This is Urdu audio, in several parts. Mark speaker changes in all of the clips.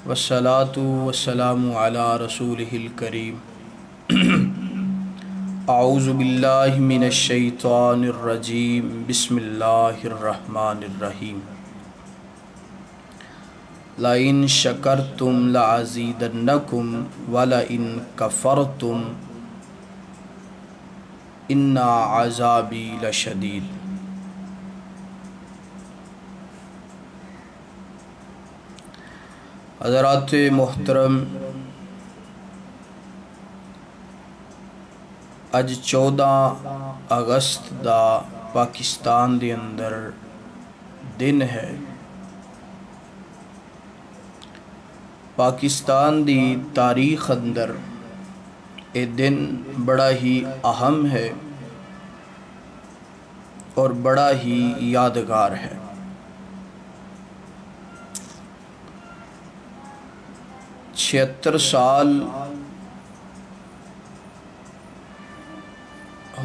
Speaker 1: والصلاة والسلام على رسوله الكريم اعوذ باللہ من الشیطان الرجیم بسم اللہ الرحمن الرحیم لئن شکرتم لأزیدنکم ولئن کفرتم ان عذابی لشدید۔ حضرات محترم، اج 14 اگست دا پاکستان دے اندر دن ہے۔ پاکستان دی تاریخ اندر اے دن بڑا ہی اہم ہے اور بڑا ہی یادگار ہے۔ 76 سال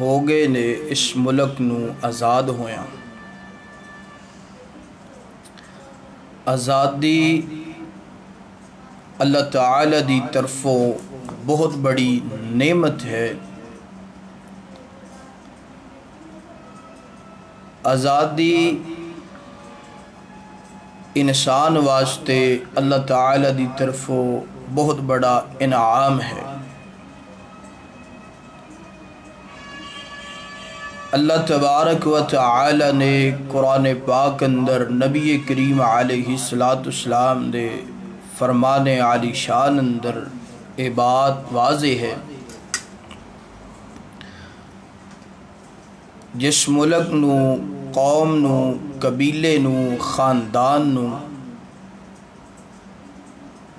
Speaker 1: ہو گئے نے اس ملک نو آزاد ہویا۔ آزادی اللہ تعالی دی طرفوں بہت بڑی نعمت ہے۔ آزادی انسان واسطے اللہ تعالی دی طرفوں بہت بڑا انعام ہے۔ اللہ تبارک و تعالی نے قرآن پاک اندر نبی کریم علیہ السلام دے فرمان عالی شان اندر یہ بات واضح ہے، جس ملک نو، قوم نو، قبیلے نو، خاندان نو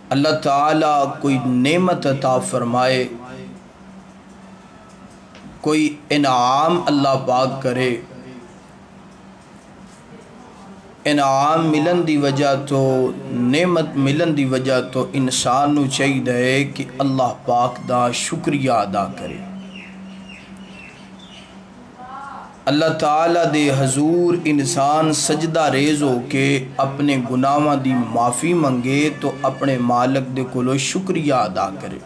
Speaker 1: اللہ تعالی کوئی نعمت عطا فرمائے، کوئی انعام اللہ پاک کرے، انعام ملن دی وجہ تو، نعمت ملن دی وجہ تو انسان نو چاہیے کہ اللہ پاک دا شکریہ ادا کرے۔ اللہ تعالیٰ دے حضور انسان سجدہ ریز ہو کے اپنے گناہاں دی معافی منگے تو اپنے مالک دے کولو شکریہ ادا کرے۔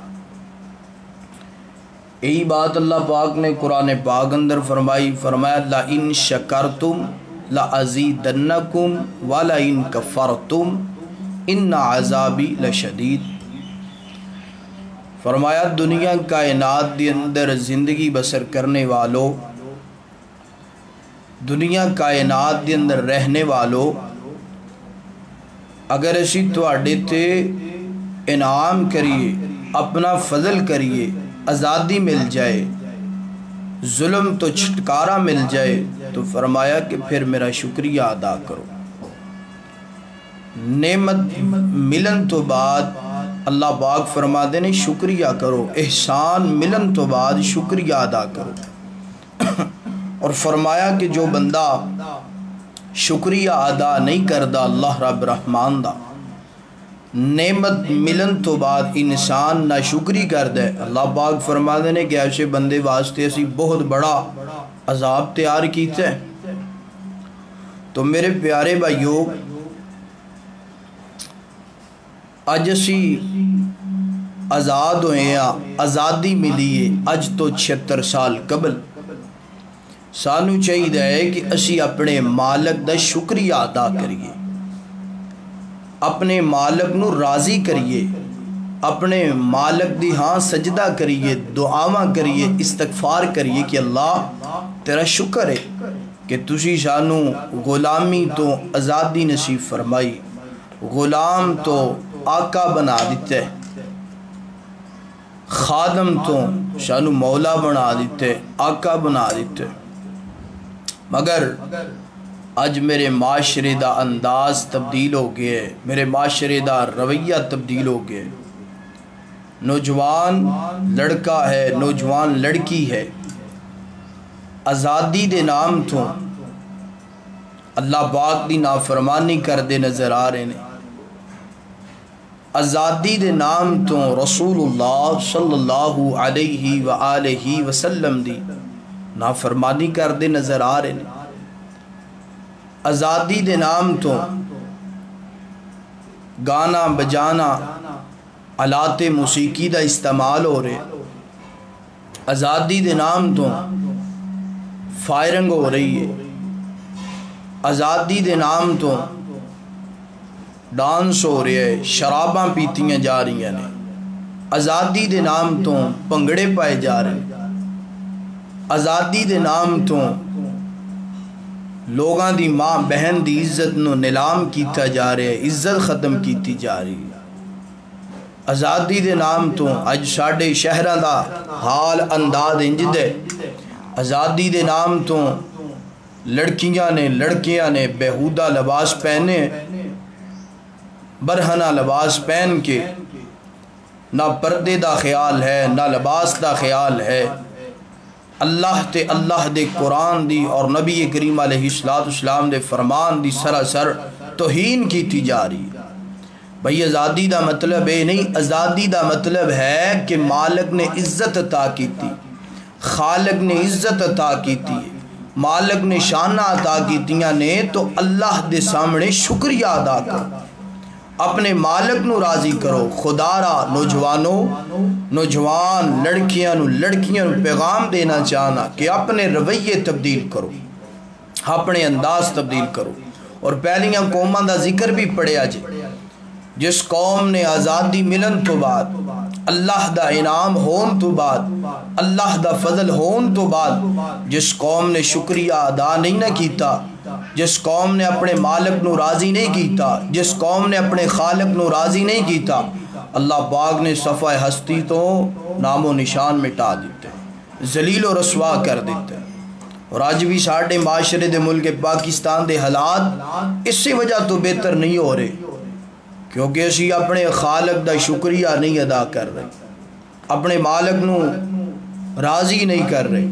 Speaker 1: یہی بات اللہ پاک نے قرآن پاک اندر فرمایا لئن شکرتم لأزیدنکم ولئن کفرتم ان عذابی لشدید۔ فرمایا دنیا کائنات دی اندر زندگی بسر کرنے والوں، دنیا کائنات دے اندر رہنے والوں، اگر اسی تواڈے تے انعام کریے، اپنا فضل کریے، آزادی مل جائے، ظلم تو چھٹکارا مل جائے، تو فرمایا کہ پھر میرا شکریہ ادا کرو۔ نعمت ملن تو بعد اللہ پاک فرما دینے شکریہ کرو، احسان ملن تو بعد شکریہ ادا کرو۔ اور فرمایا کہ جو بندہ شکریہ ادا نہیں کردا اللہ رب رحمان دا، نعمت ملن تو بعد انسان نہ شکری کردے، اللہ پاک فرما دینے کہ ایسے بندے واسطے اسی بہت بڑا عذاب تیار کیتے ہیں۔ تو میرے پیارے بھائیو، اج اسی آزاد ہوئے ہیں، آزادی ملی ہے اج تو 76 سال قبل۔ سانو چاہیے کہ اسی اپنے مالک دا شکریہ ادا کریے، اپنے مالک نو راضی کریے، اپنے مالک دی ہاں سجدہ کریے، دعاواں کریے، استغفار کریے کہ اللہ تیرا شکر ہے کہ تسی سانو غلامی تو آزادی نصیب فرمائی، غلام تو آقا بنا دیتے، خادم تو سانو مولا بنا دیتے، آقا بنا دیتے۔ مگر اج میرے معاشرے دا انداز تبدیل ہو گیا ہے، میرے معاشرے دا رویہ تبدیل ہو گیا ہے۔ نوجوان لڑکا ہے، نوجوان لڑکی ہے، آزادی دے نام تو اللہ پاک دی نافرمانی کر دے نظر آ رہے ہیں، آزادی دے نام تو رسول اللہ صلی اللہ علیہ وآلہ وسلم دی نافرمانی کر دے نظر آ رہے ہیں۔ آزادی دے نام تو گانا بجانا آلات موسیقی دا استعمال ہو رہے، آزادی دے نام تو فائرنگ ہو رہی ہے، آزادی دے نام تو ڈانس ہو رہے ہے، شراباں پیتیاں جا رہی ہیں، آزادی دے نام تو پنگڑے پائے جا رہے ہیں، آزادی دے نام تو لوگاں دی ماں بہن دی عزت نو نیلام کیتا جا رہا ہے، عزت ختم کیتی جا رہی ہے۔ آزادی دے نام تو اج ساڈے شہراں دا حال انداز انج دے، آزادی دے نام تو لڑکیاں نے بےہودہ لباس پہنے، برہنہ لباس پہن کے، نہ پردے دا خیال ہے نہ لباس دا خیال ہے، اللہ دے قرآن دی اور نبی کریم علیہ السلام دے فرمان دی سراسر توہین کیتی جا رہی ہے۔ بھئی آزادی دا مطلب ہے نہیں، آزادی دا مطلب ہے کہ مالک نے عزت عطا کیتی، خالق نے عزت عطا کیتی ہے، مالک نے شانہ عطا کیتیاں نے، تو اللہ دے سامنے شکریہ ادا کرو، اپنے مالک نو راضی کرو۔ خدا را نوجوان لڑکیاں نو پیغام دینا چاہنا کہ اپنے رویے تبدیل کرو، اپنے انداز تبدیل کرو۔ اور پہلیاں قوماں دا ذکر بھی پڑھیا جس قوم نے آزادی ملن تو بعد، اللہ دا انعام ہون تو بعد، اللہ دا فضل ہون تو بعد، جس قوم نے شکریہ ادا نہیں نہ کیتا، جس قوم نے اپنے مالک نو راضی نہیں کیتا، جس قوم نے اپنے خالق نو راضی نہیں کیتا، اللہ پاک نے صفحہ ہستی تو نام و نشان مٹا دیتے، ذلیل و رسوا کر دیتے۔ اور آج بھی ساڑھے معاشرے دے ملک پاکستان دے حالات اسی وجہ تو بہتر نہیں ہو رہے کیونکہ اسی اپنے خالق دا شکریہ نہیں ادا کر رہے، اپنے مالک نو راضی نہیں کر رہے۔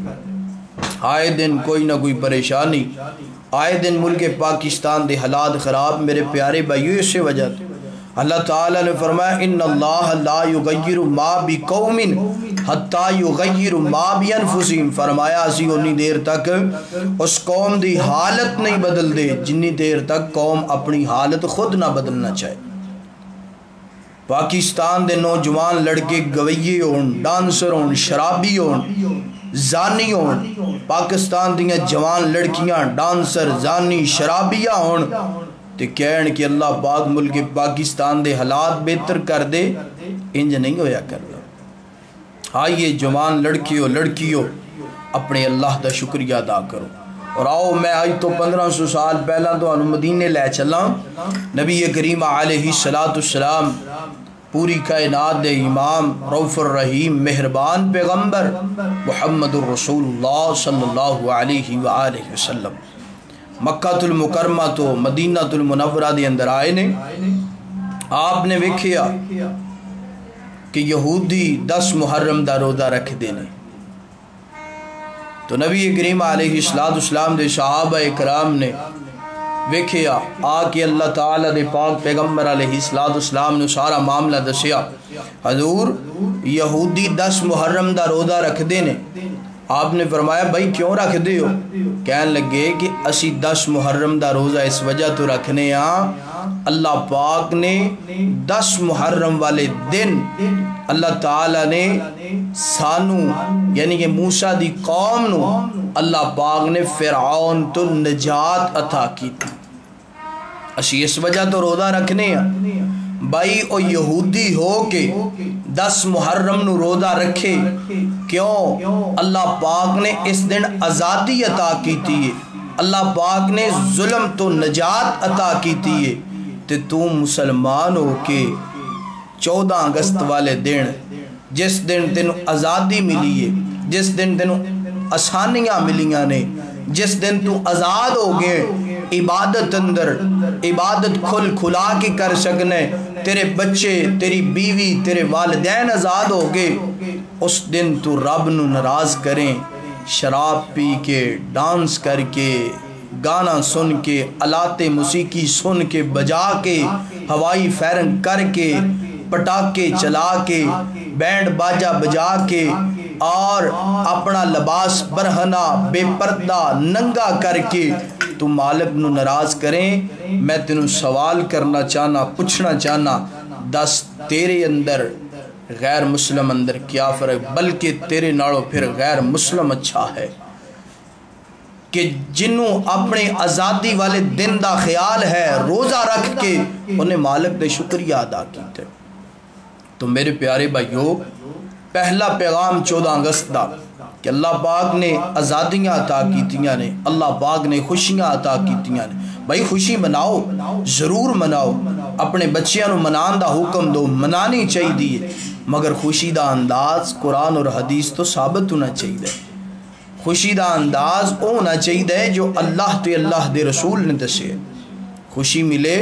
Speaker 1: آئے دن کوئی نہ کوئی پریشانی، آئے دن ملک پاکستان دے حالات خراب۔ میرے پیارے بھائیو، اس سے وجہ اللہ تعالیٰ نے فرمایا ان اللہ لا یغیر ما بقوم حتی یغیر ما بانفسہم، فرمایا اسی انی دیر تک اس قوم دی حالت نہیں بدل دے جنی دیر تک قوم اپنی حالت خود نہ بدلنا چاہے۔ پاکستان دے نوجوان لڑکے گویے ہون، ڈانسر ہون، شرابی ہون، زانی ہون، پاکستان دیاں جوان لڑکیاں ڈانسر، زانی، شرابیاں ہون، تے کہن کہ اللہ پاک ملک پاکستان دے حالات بہتر کر دے، انج نہیں ہویا کرنا۔ آئیے جوان لڑکیوں اپنے اللہ دا شکریہ ادا کرو۔ اور آؤ میں آج تو 1500 سال پہلا تو مدینے لے چلا، نبی کریم علیہ السلام پوری کائنات دے امام، رؤوف الرحیم، مہربان پیغمبر محمد الرسول اللہ صلی اللہ علیہ وآلہ وسلم مکہ المکرمہ تو مدینہ المنورہ دے اندر آئے نے۔ آپ نے ویکھیا کہ یہودی 10 محرم دا روزہ رکھ دینے، تو نبی کریم علیہ السلام دے صحابہ اکرام نے ویکھیا، آ کے اللہ تعالیٰ دے پاک پیغمبر علیہ السلام نے سارا معاملہ دسیا، حضور یہودی 10 محرم دا روزہ رکھ دینے۔ آپ نے فرمایا بھائی کیوں رکھ دے ہو؟ کہنے لگے کہ اسی 10 محرم دا روزہ اس وجہ تو رکھنے اللہ پاک نے 10 محرم والے دن اللہ تعالیٰ نے سانو یعنی کہ موسیٰ دی قوم نو اللہ پاک نے فرعون تو نجات عطا کی تھی، اسی اس وجہ تو روزہ رکھنے بھائی او یہودی ہو کے 10 محرم نو روزہ رکھے کیوں؟ اللہ پاک نے اس دن آزادی عطا کی تھی، اللہ پاک نے ظلم تو نجات عطا کی تھی، تے تو مسلمان ہو کے 14 اگست والے دن جس دن تینوں آزادی ملی ہے، جس دن تینوں آسانیاں ملیاں نے، جس دن تو آزاد ہو گئے، عبادت اندر عبادت کھلا کے کر سکنے، تیرے بچے، تیری بیوی، تیرے والدین آزاد ہو گئے، اس دن تو رب نو ناراض کریں، شراب پی کے، ڈانس کر کے، گانا سن کے، آلات موسیقی سن کے، بجا کے، ہوائی فیرن کر کے، پٹاخے چلا کے، بینڈ باجا بجا کے، اور اپنا لباس برہنا بے پردہ ننگا کر کے تو مالک نو ناراض کریں. میں تینوں سوال کرنا چاہنا پوچھنا چاہنا دس تیرے اندر غیر مسلم اندر کیا فرق؟ بلکہ تیرے نالوں پھر غیر مسلم اچھا ہے کہ جنوں اپنے آزادی والے دن دا خیال ہے روزہ رکھ کے انہیں مالک دے شکریہ ادا کیتے. تو میرے پیارے بھائیو پہلا پیغام 14 اگست دا کہ اللہ پاک نے آزادیاں عطا کیتیاں نے، اللہ پاک نے خوشیاں عطا کیتیاں نے. بھائی خوشی مناؤ، ضرور مناؤ، اپنے بچیاں نو منان دا حکم دو، منانی چاہیے، مگر خوشی دا انداز قرآن اور حدیث تو ثابت ہونا چاہیے. خوشی دا انداز ہونا چاہیے جو اللہ تے اللہ دے رسول نے دسے. خوشی ملے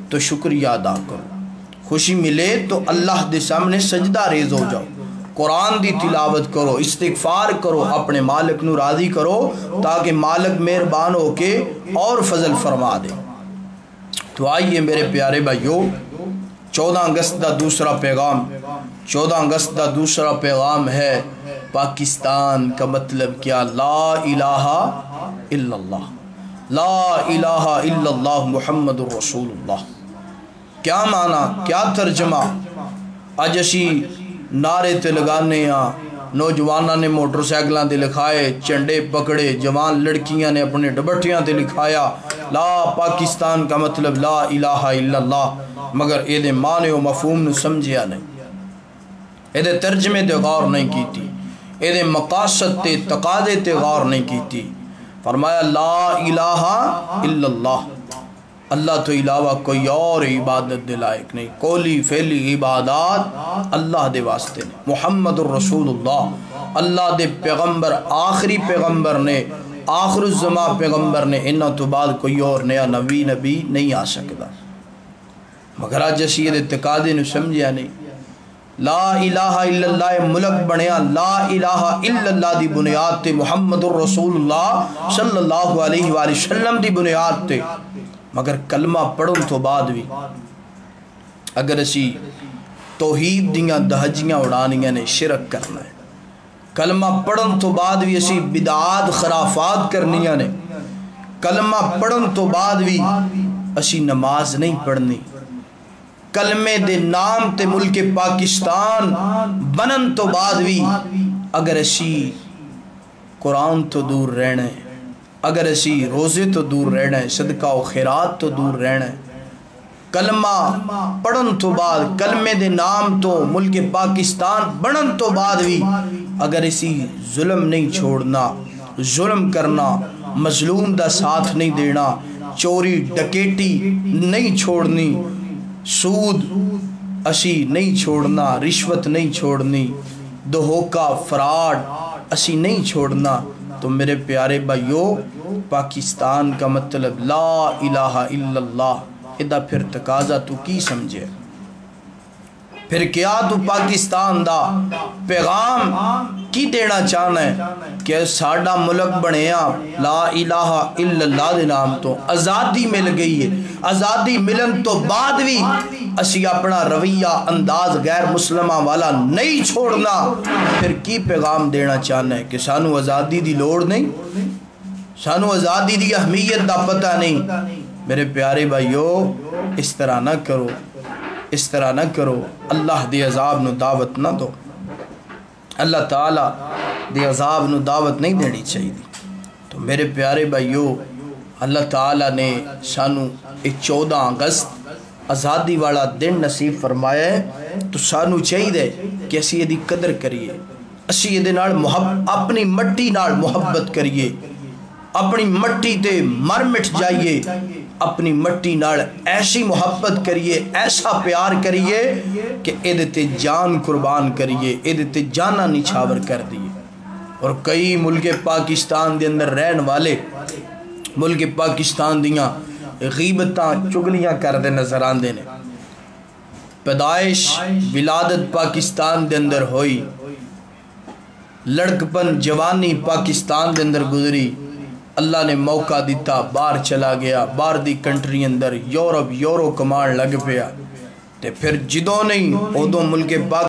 Speaker 1: تو شکریہ ادا کرو، خوشی ملے تو اللہ دے سامنے سجدہ ریز ہو جاؤ، قرآن دی تلاوت کرو، استغفار کرو، اپنے مالک نو راضی کرو تاکہ مالک مہربان ہو کے اور فضل فرما دے. تو آئیے میرے پیارے بھائیو 14 اگست دا دوسرا پیغام، 14 اگست دا دوسرا پیغام ہے پاکستان کا مطلب کیا؟ لا الہ الا اللہ، لا الہ الا اللہ محمد رسول اللہ. کیا معنی، کیا ترجمہ؟ اج اسی نعرے تے لگانے ہاں، نوجوانوں نے موٹر سائیکلاں تے لکھائے، چنڈے پکڑے، جوان لڑکیاں نے اپنے ڈبٹیاں تے لکھایا لا پاکستان کا مطلب لا الہ الا اللہ، مگر اے دے معنی و مفہوم نو سمجھیا نہیں، اے دے ترجمے تے غور نہیں کیتی، اے دے مقاصد تے تقاضے تے غور نہیں کیتی. فرمایا لا الہ الا اللہ، اللہ تو علاوہ کوئی اور عبادت دے لائق نہیں، قولی فعلی عبادات اللہ دے واسطے نے. محمد الرسول اللہ، اللہ دے پیغمبر، آخری پیغمبر نے، آخر الزمان پیغمبر نے، انہاں تو بعد کوئی اور نیا نبی نہیں آ سکتا. مگر آج اسی یہ تقاضے نو سمجھیا نہیں. لا الہ الا اللہ ملک بنیا لا الہ الا اللہ دی بنیاد تے، محمد الرسول اللہ صلی اللہ علیہ وآلہ وسلم دی بنیاد تے. مگر کلمہ پڑھن تو بعد بھی اگر اسی توحید دیاں دہجیاں اڑانیاں نے، شرک کرنا ہے، کلمہ پڑھن تو بعد بھی اسی بدعات خرافات کرنیاں نے، کلمہ پڑھن تو بعد بھی اسی نماز نہیں پڑھنی، کلمے دے نام تے ملک پاکستان بنن تو بعد بھی اگر اسی قرآن تو دور رہنا ہے، اگر اسی روزے تو دور رہنا ہے، صدقہ و خیرات تو دور رہنا ہے، کلمہ پڑھن تو بعد کلمے دے نام تو ملک پاکستان بنن تو بعد بھی اگر اسی ظلم نہیں چھوڑنا، ظلم کرنا، مظلوم دا ساتھ نہیں دینا، چوری ڈکیٹی نہیں چھوڑنی، سود اسی نہیں چھوڑنا، رشوت نہیں چھوڑنی، دھوکہ فراڈ اسی نہیں چھوڑنا، تو میرے پیارے بھائیو پاکستان کا مطلب لا الہ الا اللہ، ادا پھر تقاضا تو کی سمجھے؟ پھر کیا تو پاکستان دا پیغام کی دینا چاہنا ہے کہ ساڑا ملک بنیا لا الہ الا اللہ دے نام تو آزادی مل گئی ہے، آزادی ملن تو بعد بھی اسی اپنا رویہ انداز غیر مسلمہ والا نہیں چھوڑنا. پھر کی پیغام دینا چاہنا ہے کہ سانو آزادی دی لوڑ نہیں، سانو آزادی دی اہمیت دا پتہ نہیں. میرے پیارے بھائیو اس طرح نہ کرو، اس طرح نہ کرو، اللہ دے عذاب نو دعوت نہ دو، اللہ تعالیٰ دے عذاب نو دعوت نہیں دینی چاہیے. تو میرے پیارے بھائیو اللہ تعالیٰ نے سانو 14 اگست آزادی والا دن نصیب فرمایا ہے، تو سانو چاہیے کہ اسی یہ قدر کریے، اسی یہ اپنی مٹی نال محبت کریے، اپنی مٹی تے مر مٹ جائیے، اپنی مٹی نال ایسی محبت کریے، ایسا پیار کریے کہ ایدے تے جان قربان کریے، ایدے تے جانا نچھاور کر دیے. اور کئی ملک پاکستان دے اندر رہن والے ملک پاکستان دیاں غیبتاں چگلیاں کردے نظر آندے نے. پیدائش ولادت پاکستان دے اندر ہوئی، لڑکپن جوانی پاکستان دے اندر گزری، اللہ نے موقع دیتا باہر چلا گیا، باہر دی کنٹری اندر یورپ یورو کمان لگ پیا، تے پھر جدوں نہیں ادوں ملک پاک